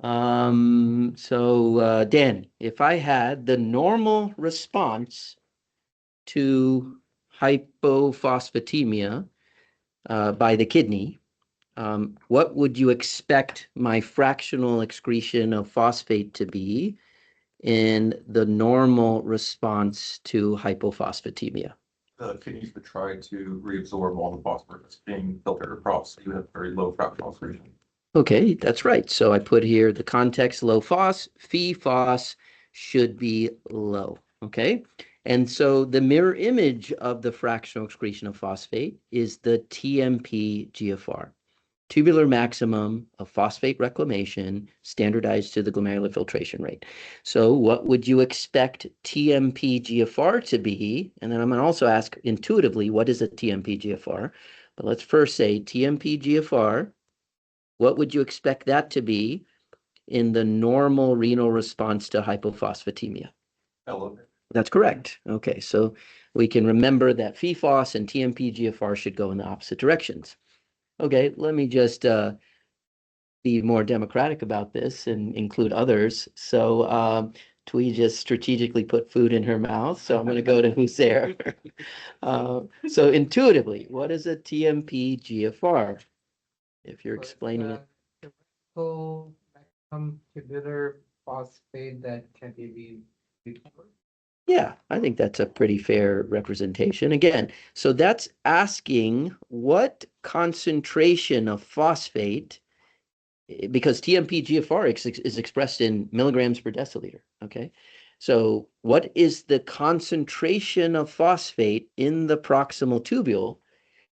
Dan, if I had the normal response to hypophosphatemia by the kidney, what would you expect my fractional excretion of phosphate to be in the normal response to hypophosphatemia? The kidneys would try to reabsorb all the phosphorus being filtered across, so you have very low fractional excretion. Okay, that's right. So I put here the context low phos, phi phos should be low. Okay. And so the mirror image of the fractional excretion of phosphate is the TMP GFR, tubular maximum of phosphate reclamation standardized to the glomerular filtration rate. So what would you expect TMP GFR to be? And then I'm going to also ask intuitively, what is a TMP GFR? But let's first say TMP GFR. What would you expect that to be in the normal renal response to hypophosphatemia? Elevated. That's correct. Okay, so we can remember that PFOS and TMP-GFR should go in the opposite directions. Okay, let me just be more democratic about this and include others. So Twee just strategically put food in her mouth, so I'm going to go to Hussein. So intuitively, what is a TMP-GFR? If you're explaining it. Chemical tubular phosphate that can be recovered. Yeah, I think that's a pretty fair representation. Again, so that's asking what concentration of phosphate, because TMP-GFR is expressed in milligrams per deciliter, okay? So what is the concentration of phosphate in the proximal tubule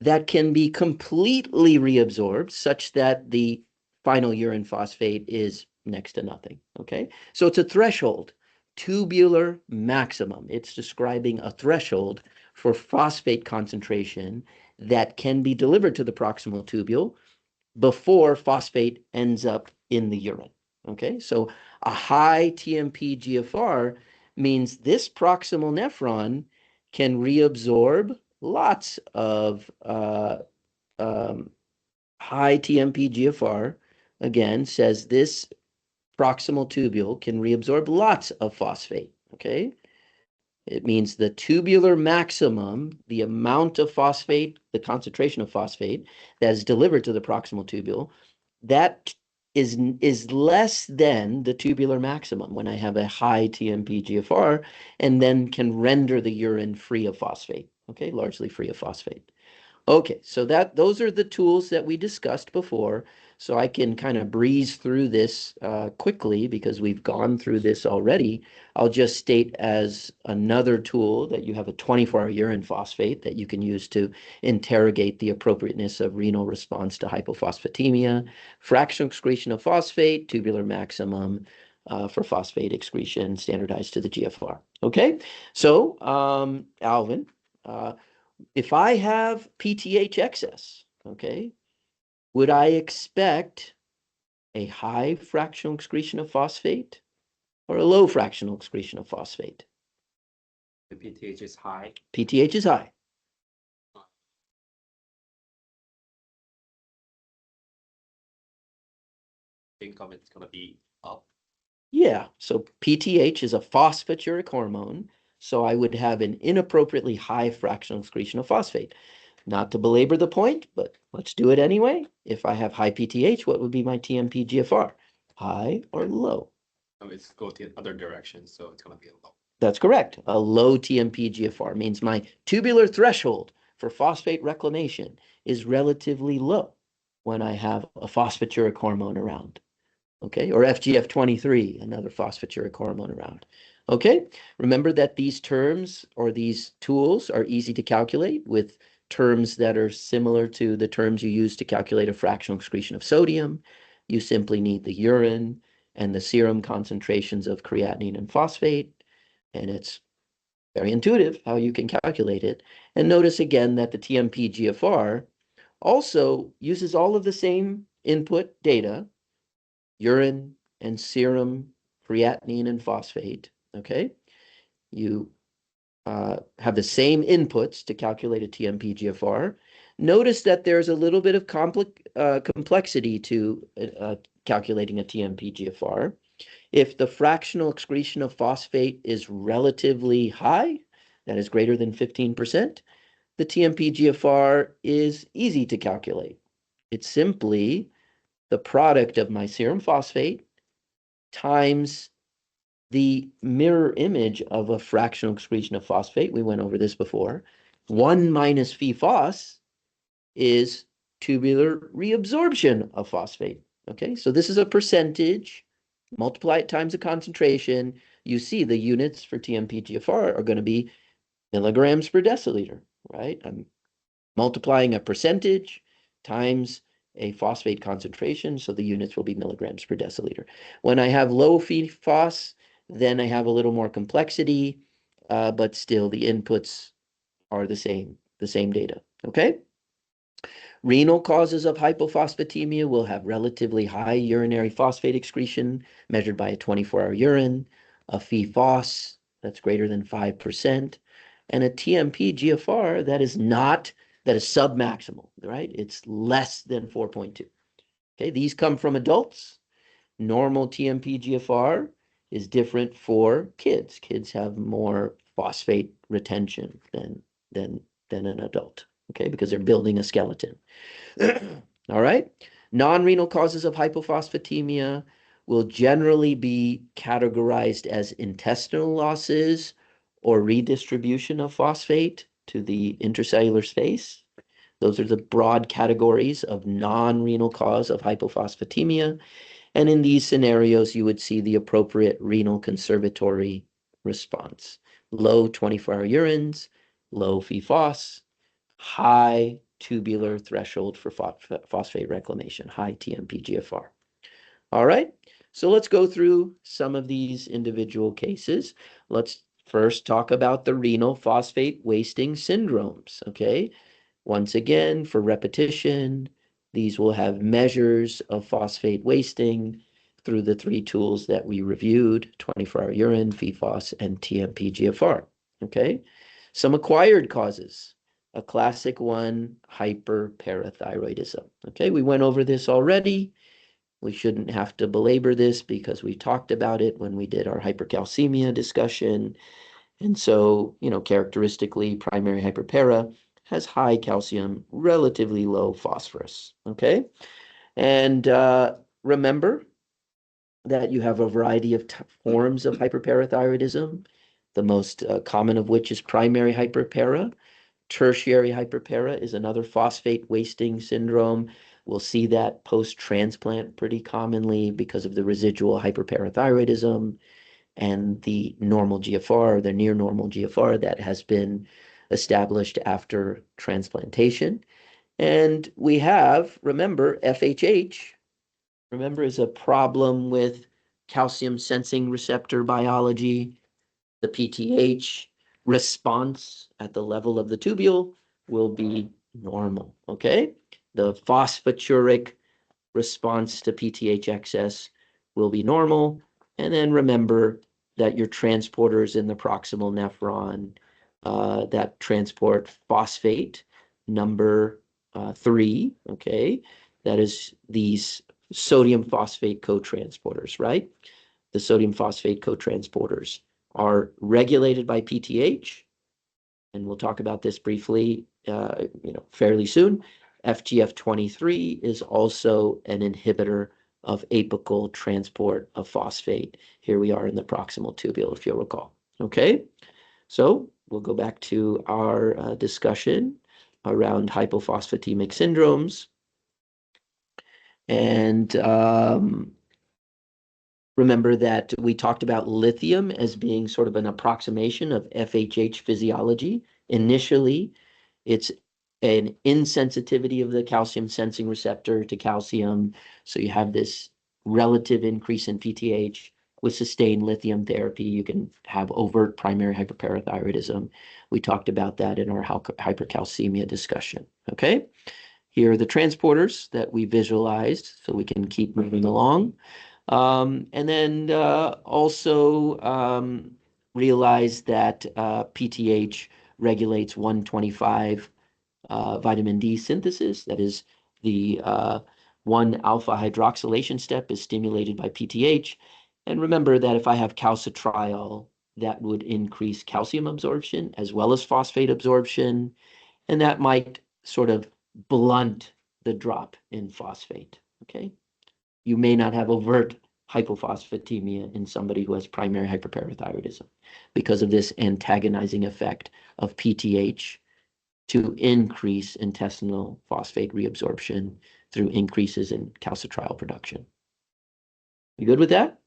that can be completely reabsorbed such that the final urine phosphate is next to nothing, okay? So it's a threshold, tubular maximum. It's describing a threshold for phosphate concentration that can be delivered to the proximal tubule before phosphate ends up in the urine, okay? So a high TMP-GFR means this proximal nephron can reabsorb lots of high TMP-GFR, again, says this proximal tubule can reabsorb lots of phosphate, okay? It means the tubular maximum, the amount of phosphate, the concentration of phosphate that is delivered to the proximal tubule, that is less than the tubular maximum when I have a high TMP-GFR and then can render the urine free of phosphate, okay, largely free of phosphate. Okay, so those are the tools that we discussed before. So I can kind of breeze through this quickly because we've gone through this already. I'll just state as another tool that you have a 24-hour urine phosphate that you can use to interrogate the appropriateness of renal response to hypophosphatemia, fractional excretion of phosphate, tubular maximum for phosphate excretion standardized to the GFR. Okay, so Alvin, if I have PTH excess, okay, would I expect a high fractional excretion of phosphate or a low fractional excretion of phosphate? The PTH is high. PTH is high. Income it's gonna be up. Yeah, so PTH is a phosphaturic hormone, so I would have an inappropriately high fractional excretion of phosphate. Not to belabor the point, but let's do it anyway. If I have high PTH, what would be my TMP-GFR? High or low? It's go the other direction, so it's gonna be low. That's correct. A low TMP-GFR means my tubular threshold for phosphate reclamation is relatively low when I have a phosphaturic hormone around. Okay, or FGF23, another phosphaturic hormone around. Okay, remember that these terms or these tools are easy to calculate with terms that are similar to the terms you use to calculate a fractional excretion of sodium. You simply need the urine and the serum concentrations of creatinine and phosphate, and it's very intuitive how you can calculate it. And notice again that the TMP-GFR also uses all of the same input data, urine and serum creatinine and phosphate, okay? You have the same inputs to calculate a TMP-GFR. Notice that there's a little bit of complexity to calculating a TMP-GFR. If the fractional excretion of phosphate is relatively high, that is greater than 15%, the TMP-GFR is easy to calculate. It's simply the product of my serum phosphate times the mirror image of a fractional excretion of phosphate. We went over this before. 1 minus Phe-phos is tubular reabsorption of phosphate. Okay, so this is a percentage. Multiply it times the concentration. You see the units for TMP-GFR are going to be milligrams per deciliter, right? I'm multiplying a percentage times a phosphate concentration, so the units will be milligrams per deciliter. When I have low Phe-phos, then I have a little more complexity, but still the inputs are the same data, okay? Renal causes of hypophosphatemia will have relatively high urinary phosphate excretion measured by a 24-hour urine, a Phe-phos that's greater than 5%, and a TMP-GFR that is submaximal, right? It's less than 4.2. Okay, these come from adults. Normal TMP-GFR is different for kids. Kids have more phosphate retention than an adult, okay, because they're building a skeleton. All right. Non-renal causes of hypophosphatemia will generally be categorized as intestinal losses or redistribution of phosphate to the intercellular space. Those are the broad categories of non-renal cause of hypophosphatemia. And in these scenarios, you would see the appropriate renal conservatory response. Low 24-hour urines, low Phe-phos, high tubular threshold for phosphate reclamation, high TMP-GFR. All right, so let's go through some of these individual cases. Let's first talk about the renal phosphate wasting syndromes, okay? Once again, for repetition, these will have measures of phosphate wasting through the 3 tools that we reviewed, 24-hour urine, Phe-phos, and TMP-GFR, okay? Some acquired causes. A classic one, hyperparathyroidism. Okay, we went over this already. We shouldn't have to belabor this because we talked about it when we did our hypercalcemia discussion. And so, characteristically, primary hyperpara has high calcium, relatively low phosphorus. Okay, and remember that you have a variety of forms of hyperparathyroidism, the most common of which is primary hyperpara. Tertiary hyperpara is another phosphate wasting syndrome. We'll see that post-transplant pretty commonly because of the residual hyperparathyroidism and the normal GFR, the near normal GFR that has been established after transplantation. And we have, remember, FHH, is a problem with calcium sensing receptor biology. The PTH response at the level of the tubule will be normal, okay? The phosphaturic response to PTH excess will be normal. And then remember that your transporters in the proximal nephron that transport phosphate, number 3, okay? That is these sodium phosphate co-transporters, right? The sodium phosphate co-transporters are regulated by PTH, and we'll talk about this briefly, fairly soon. FGF23 is also an inhibitor of apical transport of phosphate. Here we are in the proximal tubule, if you'll recall. Okay, so we'll go back to our discussion around hypophosphatemic syndromes. And remember that we talked about lithium as being sort of an approximation of FHH physiology. Initially, it's an insensitivity of the calcium sensing receptor to calcium. So you have this relative increase in PTH. With sustained lithium therapy, you can have overt primary hyperparathyroidism. We talked about that in our hypercalcemia discussion, okay? Here are the transporters that we visualized so we can keep moving along. And then also realize that PTH regulates 125 vitamin D synthesis. That is the one alpha hydroxylation step is stimulated by PTH. And remember that if I have calcitriol, that would increase calcium absorption as well as phosphate absorption, and that might sort of blunt the drop in phosphate, okay? You may not have overt hypophosphatemia in somebody who has primary hyperparathyroidism because of this antagonizing effect of PTH to increase intestinal phosphate reabsorption through increases in calcitriol production. You good with that?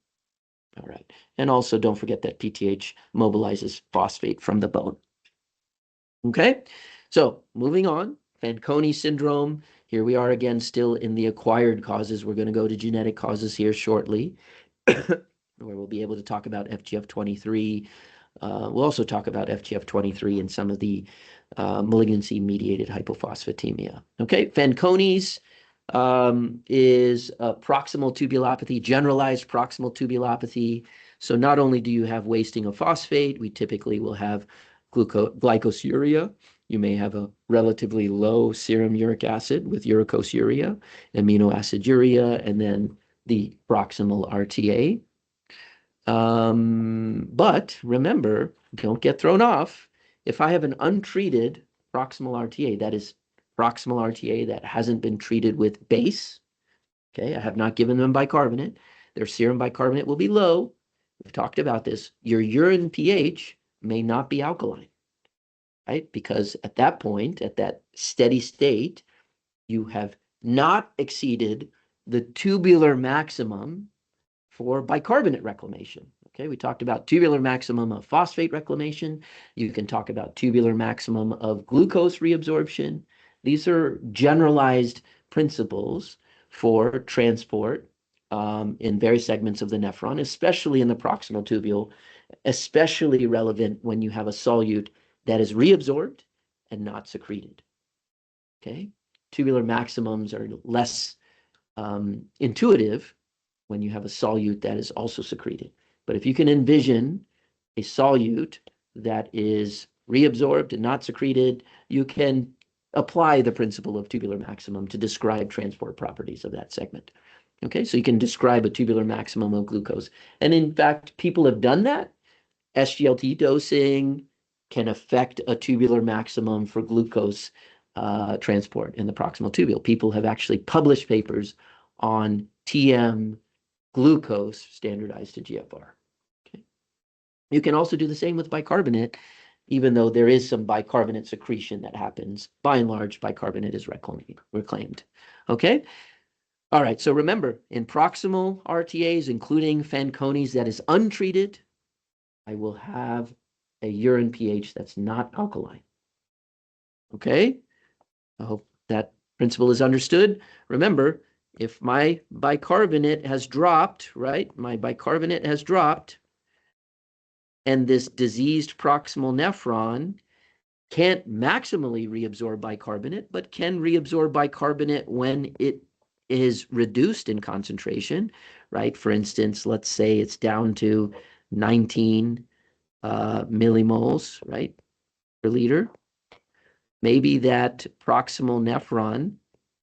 All right. And also don't forget that PTH mobilizes phosphate from the bone. Okay, so moving on, Fanconi syndrome. Here we are again, still in the acquired causes. We're going to go to genetic causes here shortly, where we'll be able to talk about FGF23. We'll also talk about FGF23 and some of the malignancy-mediated hypophosphatemia. Okay, Fanconi's is a proximal tubulopathy, generalized proximal tubulopathy. So not only do you have wasting of phosphate, we typically will have glycosuria. You may have a relatively low serum uric acid with uricosuria, amino aciduria, and then the proximal RTA. But remember, don't get thrown off. If I have an untreated proximal RTA, that is proximal RTA that hasn't been treated with base, okay, I have not given them bicarbonate, their serum bicarbonate will be low. We've talked about this. Your urine pH may not be alkaline, right? Because at that point, at that steady state, you have not exceeded the tubular maximum for bicarbonate reclamation. Okay, we talked about tubular maximum of phosphate reclamation. You can talk about tubular maximum of glucose reabsorption. These are generalized principles for transport in various segments of the nephron, especially in the proximal tubule, especially relevant when you have a solute that is reabsorbed and not secreted. Okay, tubular maximums are less intuitive when you have a solute that is also secreted. But if you can envision a solute that is reabsorbed and not secreted, you can apply the principle of tubular maximum to describe transport properties of that segment. Okay, so you can describe a tubular maximum of glucose. And in fact, people have done that. SGLT dosing can affect a tubular maximum for glucose transport in the proximal tubule. People have actually published papers on TM glucose standardized to GFR. Okay. You can also do the same with bicarbonate, even though there is some bicarbonate secretion that happens. By and large, bicarbonate is reclaimed. Okay. All right. So remember, in proximal RTAs, including Fanconi's that is untreated, I will have a urine pH that's not alkaline. Okay. I hope that principle is understood. Remember, if my bicarbonate has dropped, right? My bicarbonate has dropped, and this diseased proximal nephron can't maximally reabsorb bicarbonate, but can reabsorb bicarbonate when it is reduced in concentration, right? For instance, let's say it's down to 19 millimoles, right, per liter. Maybe that proximal nephron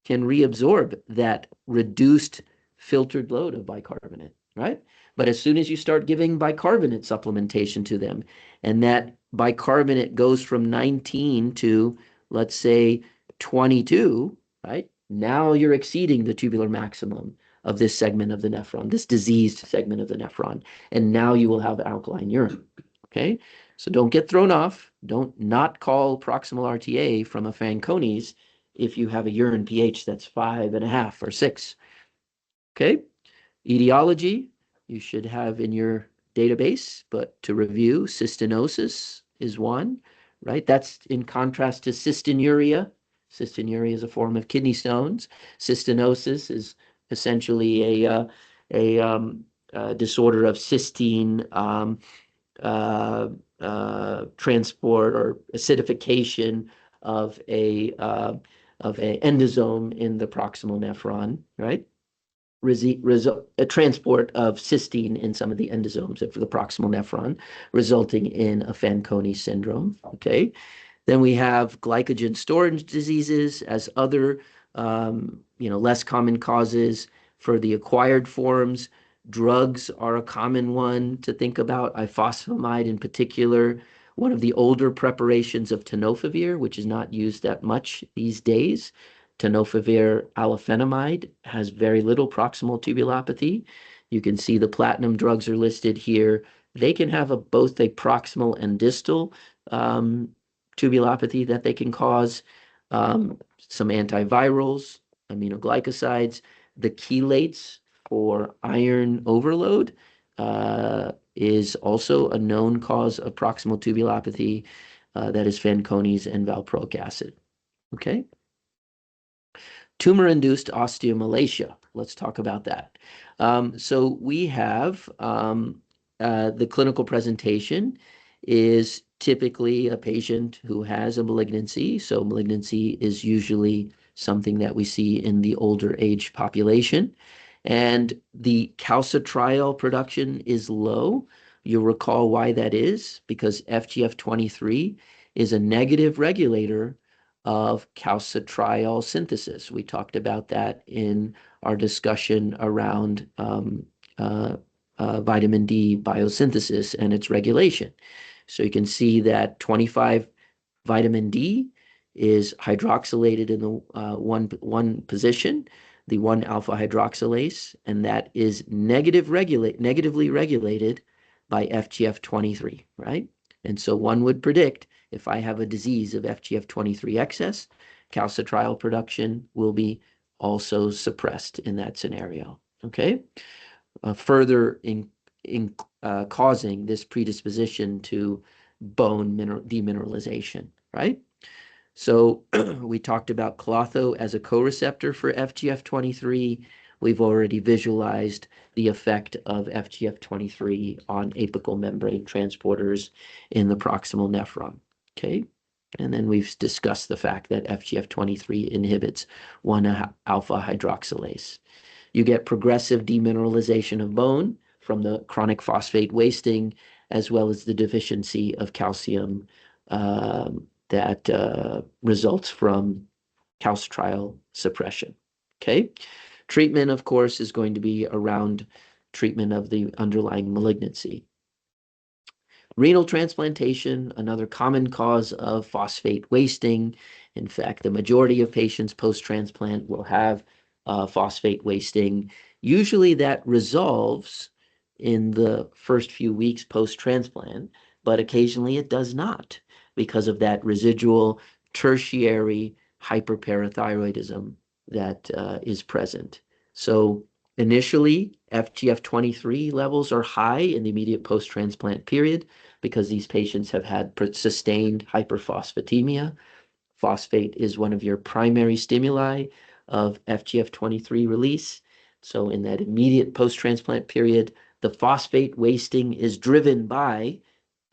can reabsorb that reduced filtered load of bicarbonate, right? But as soon as you start giving bicarbonate supplementation to them, and that bicarbonate goes from 19 to, let's say, 22, right? Now you're exceeding the tubular maximum of this segment of the nephron, this diseased segment of the nephron, and now you will have alkaline urine, okay? So don't get thrown off. Don't not call proximal RTA from a Fanconi's if you have a urine pH that's 5.5 or 6. Okay. Etiology, you should have in your database, but to review, cystinosis is one, right? That's in contrast to cystinuria. Cystinuria is a form of kidney stones. Cystinosis is essentially a disorder of cystine transport or acidification of a endosome in the proximal nephron, right? A transport of cystine in some of the endosomes of the proximal nephron, resulting in a Fanconi syndrome. Okay, then we have glycogen storage diseases as other less common causes for the acquired forms. Drugs are a common one to think about, ifosfamide in particular, one of the older preparations of tenofovir, which is not used that much these days. Tenofovir alafenamide has very little proximal tubulopathy. You can see the platinum drugs are listed here. They can have both a proximal and distal tubulopathy that they can cause. Some antivirals, aminoglycosides, the chelates for iron overload is also a known cause of proximal tubulopathy. That is Fanconi's and valproic acid. Okay. Tumor-induced osteomalacia. Let's talk about that. So we have the clinical presentation is typically a patient who has a malignancy. So malignancy is usually something that we see in the older age population. And the calcitriol production is low. You'll recall why that is, because FGF23 is a negative regulator of calcitriol synthesis. We talked about that in our discussion around vitamin D biosynthesis and its regulation. So you can see that 25 vitamin D is hydroxylated in the one position, the 1-alpha hydroxylase, and that is negatively regulated by FGF23, right? And so one would predict if I have a disease of FGF23 excess, calcitriol production will be also suppressed in that scenario, okay? Further in causing this predisposition to bone demineralization, right? So we talked about klotho as a co-receptor for FGF23. We've already visualized the effect of FGF23 on apical membrane transporters in the proximal nephron, okay? And then we've discussed the fact that FGF23 inhibits 1-alpha hydroxylase. You get progressive demineralization of bone from the chronic phosphate wasting, as well as the deficiency of calcium that results from calcitriol suppression. Okay. Treatment, of course, is going to be around treatment of the underlying malignancy. Renal transplantation, another common cause of phosphate wasting. In fact, the majority of patients post-transplant will have phosphate wasting. Usually that resolves in the first few weeks post-transplant, but occasionally it does not because of that residual tertiary hyperparathyroidism that is present. So initially, FGF23 levels are high in the immediate post-transplant period because these patients have had sustained hyperphosphatemia. Phosphate is one of your primary stimuli of FGF23 release. So in that immediate post-transplant period, the phosphate wasting is driven by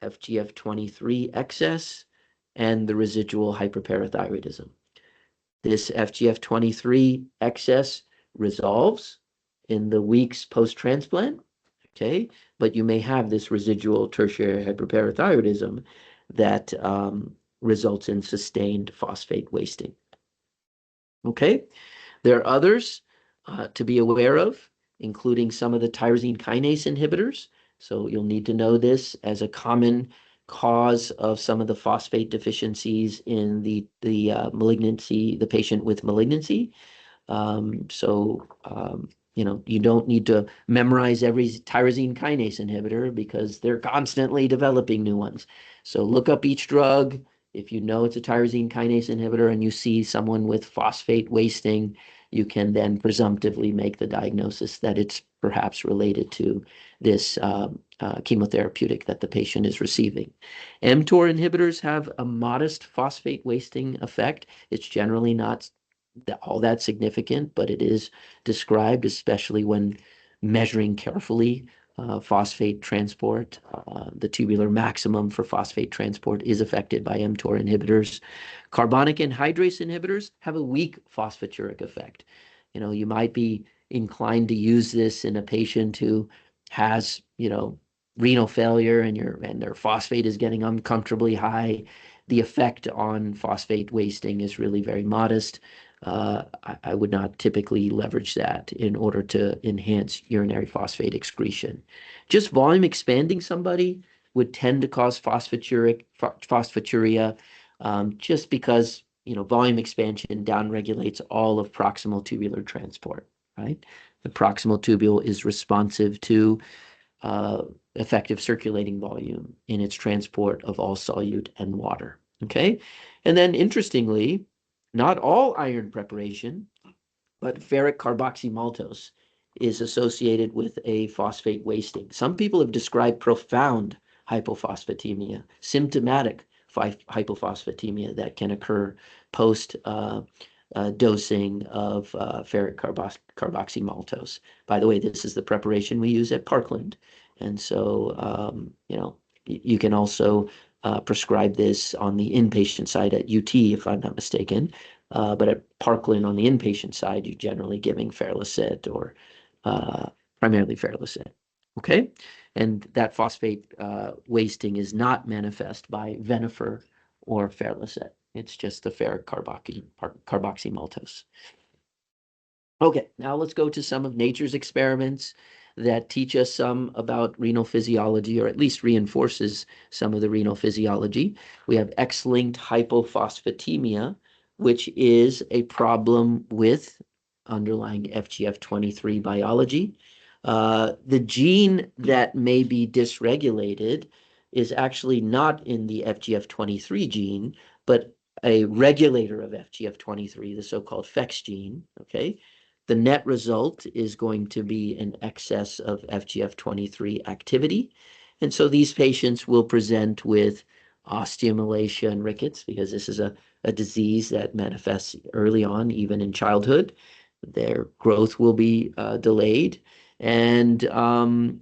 FGF23 excess and the residual hyperparathyroidism. This FGF23 excess resolves in the weeks post-transplant, okay? But you may have this residual tertiary hyperparathyroidism that results in sustained phosphate wasting. Okay, there are others to be aware of, including some of the tyrosine kinase inhibitors. So you'll need to know this as a common cause of some of the phosphate deficiencies in the malignancy, the patient with malignancy. You don't need to memorize every tyrosine kinase inhibitor because they're constantly developing new ones. So look up each drug. If you know it's a tyrosine kinase inhibitor and you see someone with phosphate wasting, you can then presumptively make the diagnosis that it's perhaps related to this chemotherapeutic that the patient is receiving. mTOR inhibitors have a modest phosphate wasting effect. It's generally not all that significant, but it is described, especially when measuring carefully phosphate transport. The tubular maximum for phosphate transport is affected by mTOR inhibitors. Carbonic anhydrase inhibitors have a weak phosphaturic effect. You might be inclined to use this in a patient who has, renal failure and their phosphate is getting uncomfortably high. The effect on phosphate wasting is really very modest. I would not typically leverage that in order to enhance urinary phosphate excretion. Just volume expanding somebody would tend to cause phosphaturia, just because, volume expansion downregulates all of proximal tubular transport, right? The proximal tubule is responsive to effective circulating volume in its transport of all solute and water. Okay. And then interestingly, not all iron preparation, but ferric carboxymaltose is associated with a phosphate wasting. Some people have described profound hypophosphatemia, symptomatic hypophosphatemia that can occur post dosing of ferric carboxymaltose. By the way, this is the preparation we use at Parkland. And so, you can also prescribe this on the inpatient side at UT, if I'm not mistaken. But at Parkland, on the inpatient side, you're generally giving Ferlicet or primarily Ferlicet. Okay. And that phosphate wasting is not manifest by Venifer or Ferlicet. It's just the ferric carboxymaltose. Okay, now let's go to some of nature's experiments that teach us some about renal physiology, or at least reinforces some of the renal physiology. We have X-linked hypophosphatemia, which is a problem with underlying FGF23 biology. The gene that may be dysregulated is actually not in the FGF23 gene, but a regulator of FGF23, the so-called FEX gene, okay? The net result is going to be an excess of FGF23 activity. And so these patients will present with osteomalacia and rickets, because this is a disease that manifests early on, even in childhood. Their growth will be delayed. And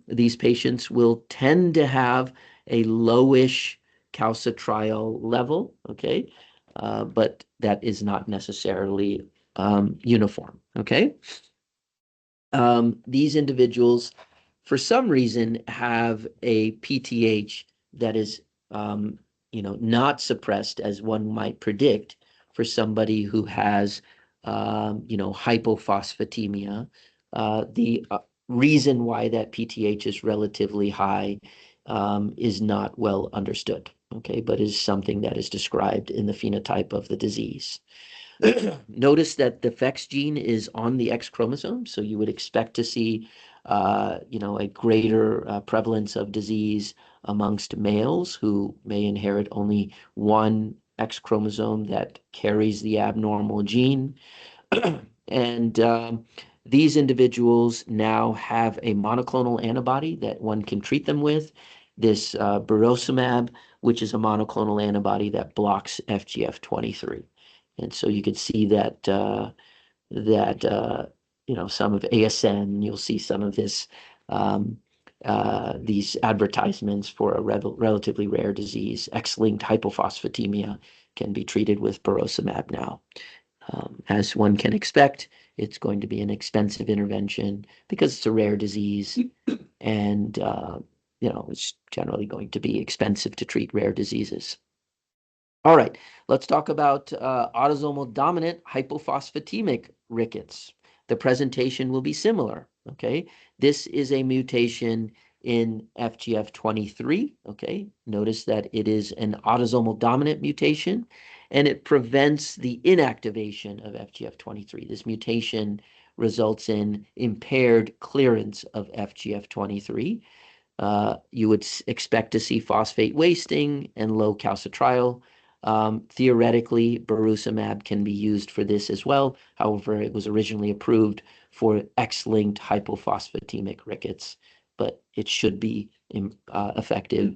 these patients will tend to have a lowish calcitriol level, okay? But that is not necessarily uniform, okay? These individuals, for some reason, have a PTH that is, not suppressed as one might predict for somebody who has, hypophosphatemia. The reason why that PTH is relatively high is not well understood, okay, but is something that is described in the phenotype of the disease. Notice that the FEX gene is on the X chromosome, so you would expect to see, a greater prevalence of disease amongst males who may inherit only one X chromosome that carries the abnormal gene. And these individuals now have a monoclonal antibody that one can treat them with, this burosumab, which is a monoclonal antibody that blocks FGF23. And so you could see that some of ASN, you'll see some of this these advertisements for a relatively rare disease, X-linked hypophosphatemia, can be treated with burosumab now. As one can expect, it's going to be an expensive intervention because it's a rare disease, and it's generally going to be expensive to treat rare diseases. All right, let's talk about autosomal dominant hypophosphatemic rickets. The presentation will be similar, okay? This is a mutation in FGF23, okay? Notice that it is an autosomal dominant mutation, and it prevents the inactivation of FGF23. This mutation results in impaired clearance of FGF23. You would expect to see phosphate wasting and low calcitriol. Theoretically, burosumab can be used for this as well. However, it was originally approved for X-linked hypophosphatemic rickets, but it should be effective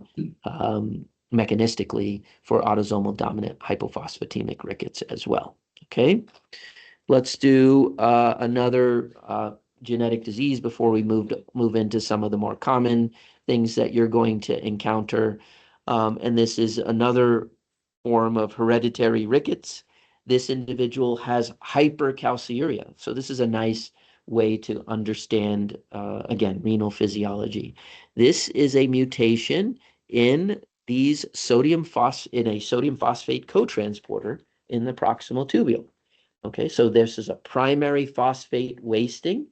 mechanistically for autosomal dominant hypophosphatemic rickets as well. Okay, let's do another genetic disease before we move into some of the more common things that you're going to encounter. And this is another form of hereditary rickets. This individual has hypercalciuria. So this is a nice way to understand, again, renal physiology. This is a mutation in these in a sodium phosphate cotransporter in the proximal tubule. Okay, so this is a primary phosphate wasting.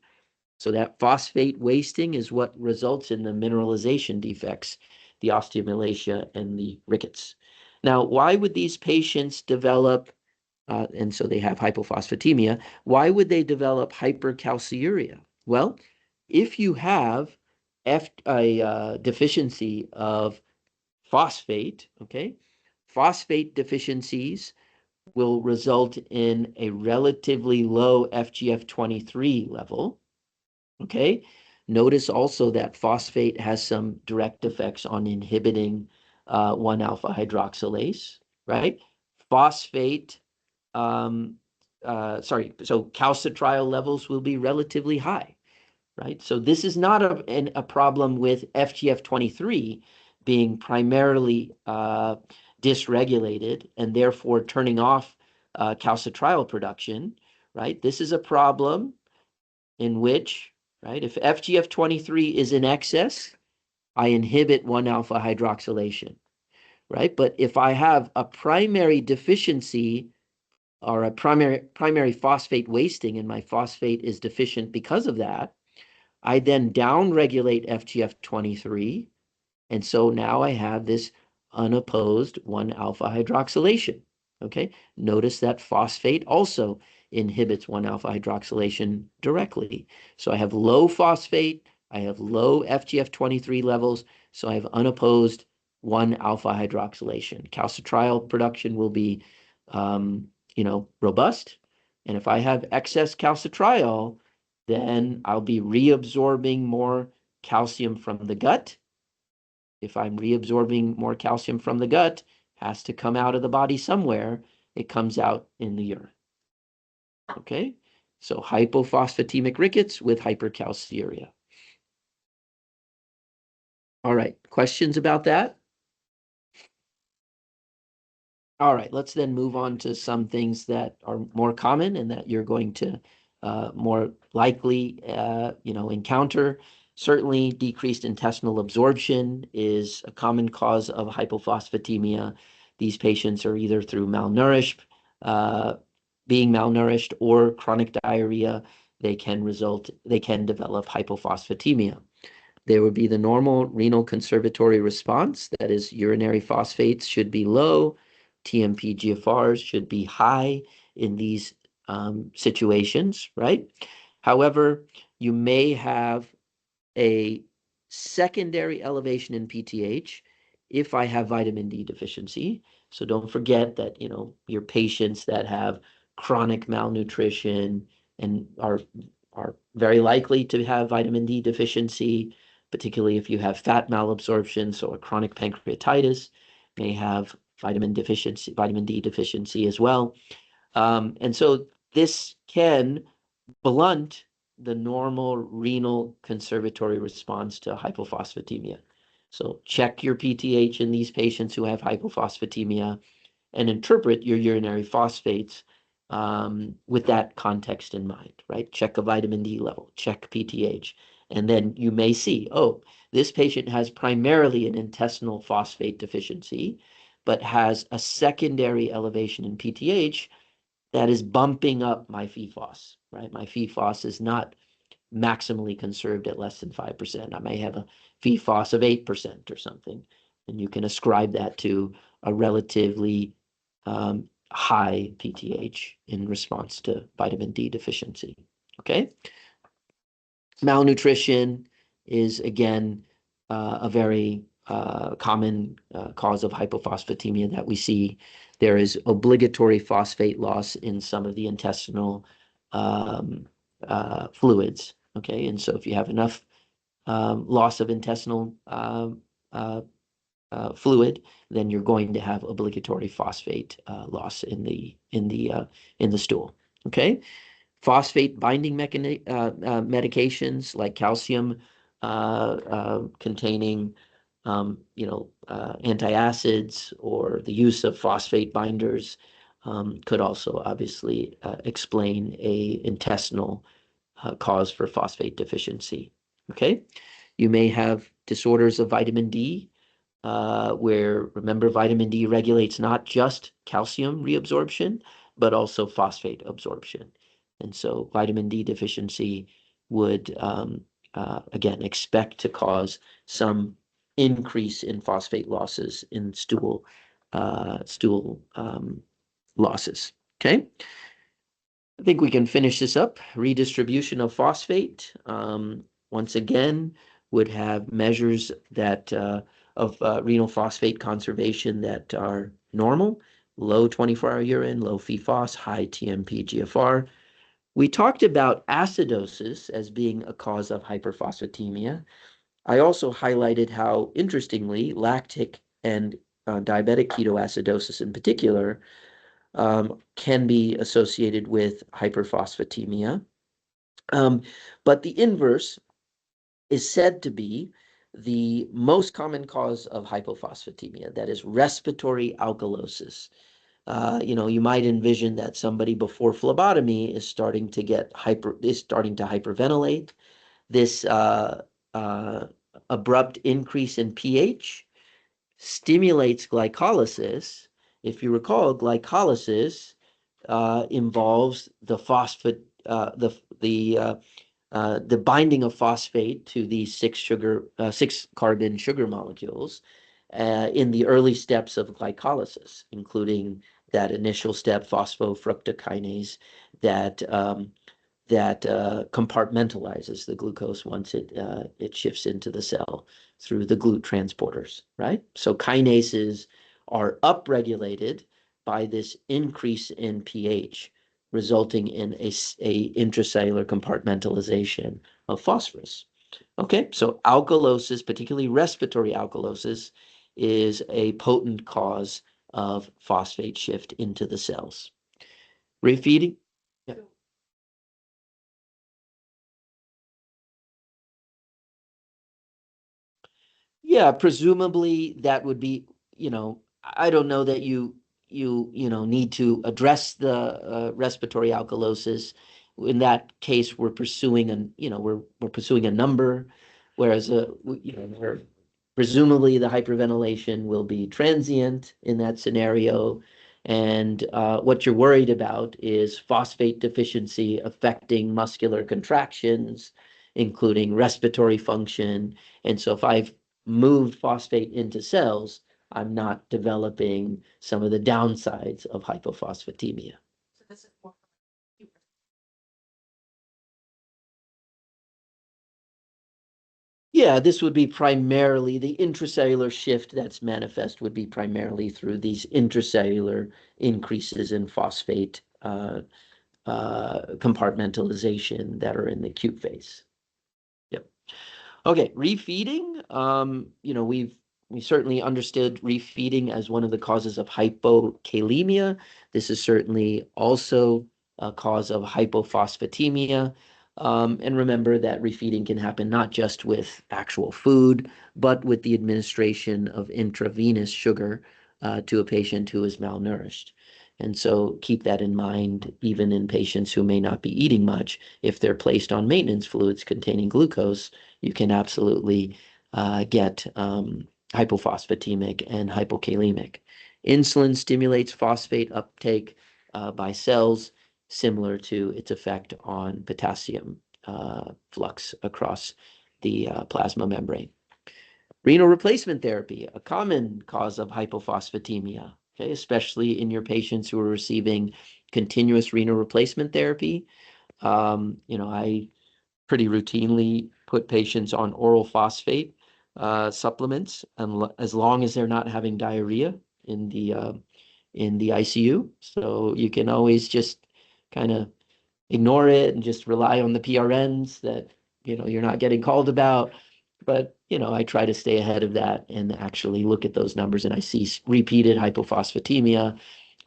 So that phosphate wasting is what results in the mineralization defects, the osteomalacia and the rickets. Now, why would these patients develop, and so they have hypophosphatemia, why would they develop hypercalciuria? Well, if you have a deficiency of phosphate, okay, phosphate deficiencies will result in a relatively low FGF23 level. Okay. Notice also that phosphate has some direct effects on inhibiting 1-alpha hydroxylase, right? Phosphate, so calcitriol levels will be relatively high, right? So this is not a problem with FGF23 being primarily dysregulated and therefore turning off calcitriol production, right? This is a problem in which, right, if FGF23 is in excess, I inhibit 1-alpha hydroxylation, right? But if I have a primary deficiency or a primary phosphate wasting and my phosphate is deficient because of that, I then downregulate FGF23. And so now I have this unopposed 1-alpha hydroxylation. Okay, notice that phosphate also inhibits 1-alpha hydroxylation directly. So I have low phosphate, I have low FGF23 levels, so I have unopposed 1-alpha hydroxylation. Calcitriol production will be, robust. And if I have excess calcitriol, then I'll be reabsorbing more calcium from the gut. If I'm reabsorbing more calcium from the gut, has to come out of the body somewhere. It comes out in the urine. Okay, so hypophosphatemic rickets with hypercalciuria. All right, questions about that? All right, let's then move on to some things that are more common and that you're going to more likely, encounter. Certainly, decreased intestinal absorption is a common cause of hypophosphatemia. These patients are either through being malnourished or chronic diarrhea. They can develop hypophosphatemia. There would be the normal renal conservatory response, that is, urinary phosphates should be low, TMP-GFRs should be high in these situations, right? However, you may have a secondary elevation in PTH if I have vitamin D deficiency. So don't forget that, your patients that have chronic malnutrition and are very likely to have vitamin D deficiency, particularly if you have fat malabsorption, so a chronic pancreatitis may have vitamin D deficiency as well. And so this can blunt the normal renal conservatory response to hypophosphatemia. So check your PTH in these patients who have hypophosphatemia and interpret your urinary phosphates with that context in mind, right? Check a vitamin D level, check PTH, and then you may see, oh, this patient has primarily an intestinal phosphate deficiency, but has a secondary elevation in PTH that is bumping up my PFOS, right? My PFOS is not maximally conserved at less than 5%. I may have a PFOS of 8% or something, and you can ascribe that to a relatively high PTH in response to vitamin D deficiency. Okay. Malnutrition is again a very common cause of hypophosphatemia that we see. There is obligatory phosphate loss in some of the intestinal fluids. Okay, and so if you have enough loss of intestinal fluid, then you're going to have obligatory phosphate loss in the stool. Okay, phosphate binding medications like calcium containing antacids or the use of phosphate binders could also obviously explain a intestinal cause for phosphate deficiency. Okay, you may have disorders of vitamin D, where, remember, vitamin D regulates not just calcium reabsorption, but also phosphate absorption. And so vitamin D deficiency would, again, expect to cause some increase in phosphate losses in stool losses. Okay. I think we can finish this up. Redistribution of phosphate, once again, would have measures that of renal phosphate conservation that are normal, low 24-hour urine, low PFOS, high TMP GFR. We talked about acidosis as being a cause of hyperphosphatemia. I also highlighted how, interestingly, lactic and diabetic ketoacidosis in particular can be associated with hyperphosphatemia. But the inverse is said to be the most common cause of hypophosphatemia, that is respiratory alkalosis. You might envision that somebody before phlebotomy is starting to hyperventilate. This abrupt increase in pH stimulates glycolysis. If you recall, glycolysis involves the phosphate, the binding of phosphate to these six carbon sugar molecules in the early steps of glycolysis, including that initial step, phosphofructokinase, that compartmentalizes the glucose once it shifts into the cell through the GLUT transporters, right? So kinases are upregulated by this increase in pH, resulting in a intracellular compartmentalization of phosphorus. Okay, so alkalosis, particularly respiratory alkalosis, is a potent cause of phosphate shift into the cells. Refeeding? Yeah. Yeah, presumably that would be, I don't know that you need to address the respiratory alkalosis. In that case, we're pursuing we're pursuing a number, whereas where presumably the hyperventilation will be transient in that scenario. And what you're worried about is phosphate deficiency affecting muscular contractions, including respiratory function. And so if I've moved phosphate into cells, I'm not developing some of the downsides of hypophosphatemia. Yeah, this would be primarily the intracellular shift that's manifest would be primarily through these intracellular increases in phosphate compartmentalization that are in the acute phase. Yep. Okay, refeeding. We certainly understood refeeding as one of the causes of hypokalemia. This is certainly also a cause of hypophosphatemia. And remember that refeeding can happen not just with actual food, but with the administration of intravenous sugar to a patient who is malnourished. And so keep that in mind, even in patients who may not be eating much. If they're placed on maintenance fluids containing glucose, you can absolutely get hypophosphatemic and hypokalemic. Insulin stimulates phosphate uptake by cells, similar to its effect on potassium flux across the plasma membrane. Renal replacement therapy, a common cause of hypophosphatemia, okay, especially in your patients who are receiving continuous renal replacement therapy. I pretty routinely put patients on oral phosphate supplements, as long as they're not having diarrhea in the ICU. So you can always just kind of ignore it and just rely on the PRNs that you're not getting called about. But I try to stay ahead of that and actually look at those numbers, and I see repeated hypophosphatemia.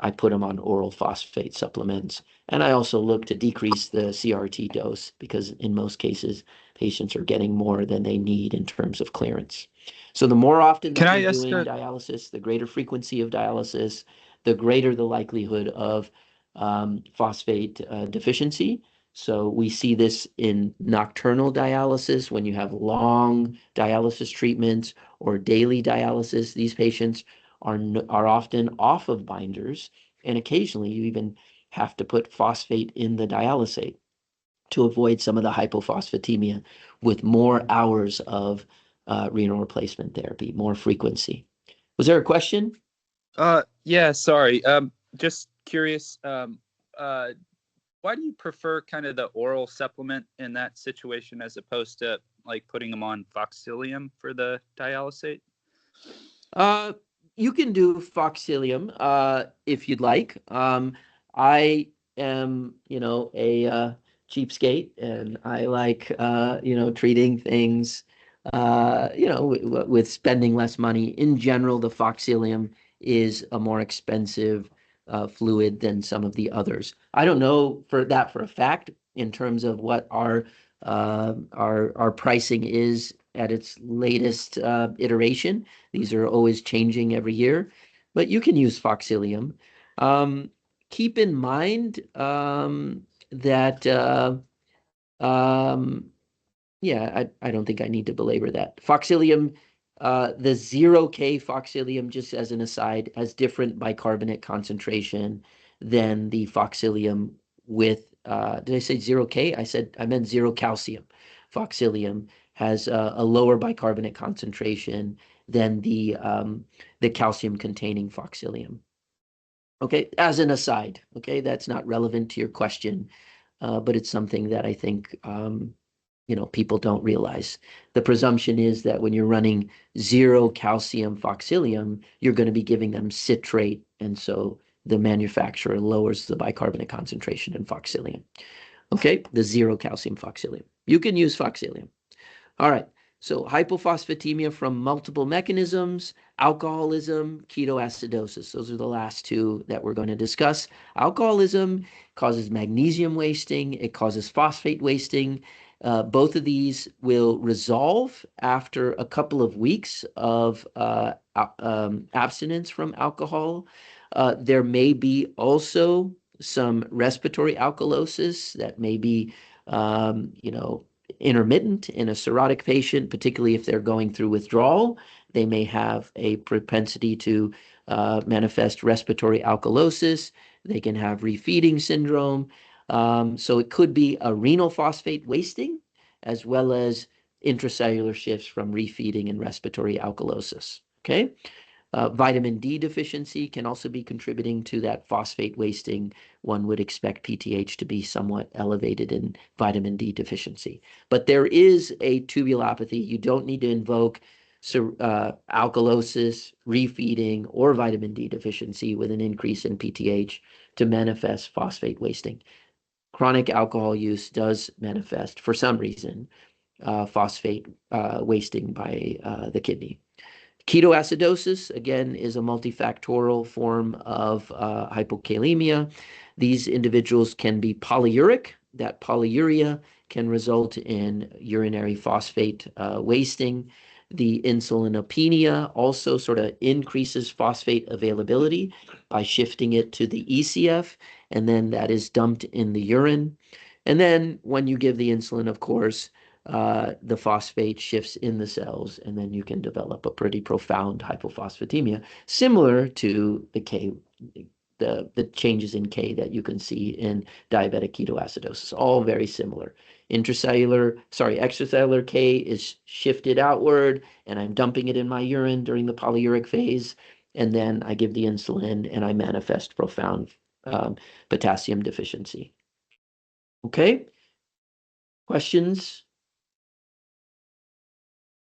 I put them on oral phosphate supplements. And I also look to decrease the CRT dose because in most cases, patients are getting more than they need in terms of clearance. So the more often that you're doing dialysis, the greater frequency of dialysis, the greater the likelihood of phosphate deficiency. So we see this in nocturnal dialysis when you have long dialysis treatments or daily dialysis. These patients are often off of binders, and occasionally you even have to put phosphate in the dialysate to avoid some of the hypophosphatemia with more hours of renal replacement therapy, more frequency. Was there a question? Yeah, sorry. Just curious, why do you prefer kind of the oral supplement in that situation as opposed to like putting them on Foxilium for the dialysate? You can do Foxilium if you'd like. I am, a cheapskate, and I like, treating things, with spending less money. In general, the Foxilium is a more expensive fluid than some of the others. I don't know for a fact in terms of what our pricing is at its latest iteration. These are always changing every year, but you can use Foxilium. Keep in mind that yeah, I don't think I need to belabor that. Foxilium, the 0K Foxilium, just as an aside, has different bicarbonate concentration than the Foxilium with, did I say 0K? I meant 0 calcium. Foxilium has a lower bicarbonate concentration than the calcium containing Foxilium. Okay, as an aside, okay, that's not relevant to your question, but it's something that I think people don't realize. The presumption is that when you're running 0 calcium Foxilium, you're going to be giving them citrate, and so the manufacturer lowers the bicarbonate concentration in Foxilium. Okay, the 0 calcium Foxilium. You can use Foxilium. All right. So hypophosphatemia from multiple mechanisms, alcoholism, ketoacidosis. Those are the last two that we're going to discuss. Alcoholism causes magnesium wasting. It causes phosphate wasting. Both of these will resolve after a couple of weeks of abstinence from alcohol. There may be also some respiratory alkalosis that may be, intermittent in a cirrhotic patient, particularly if they're going through withdrawal. They may have a propensity to manifest respiratory alkalosis. They can have refeeding syndrome. So it could be a renal phosphate wasting as well as intracellular shifts from refeeding and respiratory alkalosis. Okay. Vitamin D deficiency can also be contributing to that phosphate wasting. One would expect PTH to be somewhat elevated in vitamin D deficiency. But there is a tubulopathy. You don't need to invoke alkalosis, refeeding, or vitamin D deficiency with an increase in PTH to manifest phosphate wasting. Chronic alcohol use does manifest, for some reason, phosphate wasting by the kidney. Ketoacidosis, again, is a multifactorial form of hypokalemia. These individuals can be polyuric. That polyuria can result in urinary phosphate wasting. The insulinopenia also sort of increases phosphate availability by shifting it to the ECF, and then that is dumped in the urine. And then when you give the insulin, of course, the phosphate shifts in the cells, and then you can develop a pretty profound hypophosphatemia, similar to the changes in K that you can see in diabetic ketoacidosis, all very similar. Extracellular K is shifted outward, and I'm dumping it in my urine during the polyuric phase, and then I give the insulin, and I manifest profound potassium deficiency. Okay? Questions?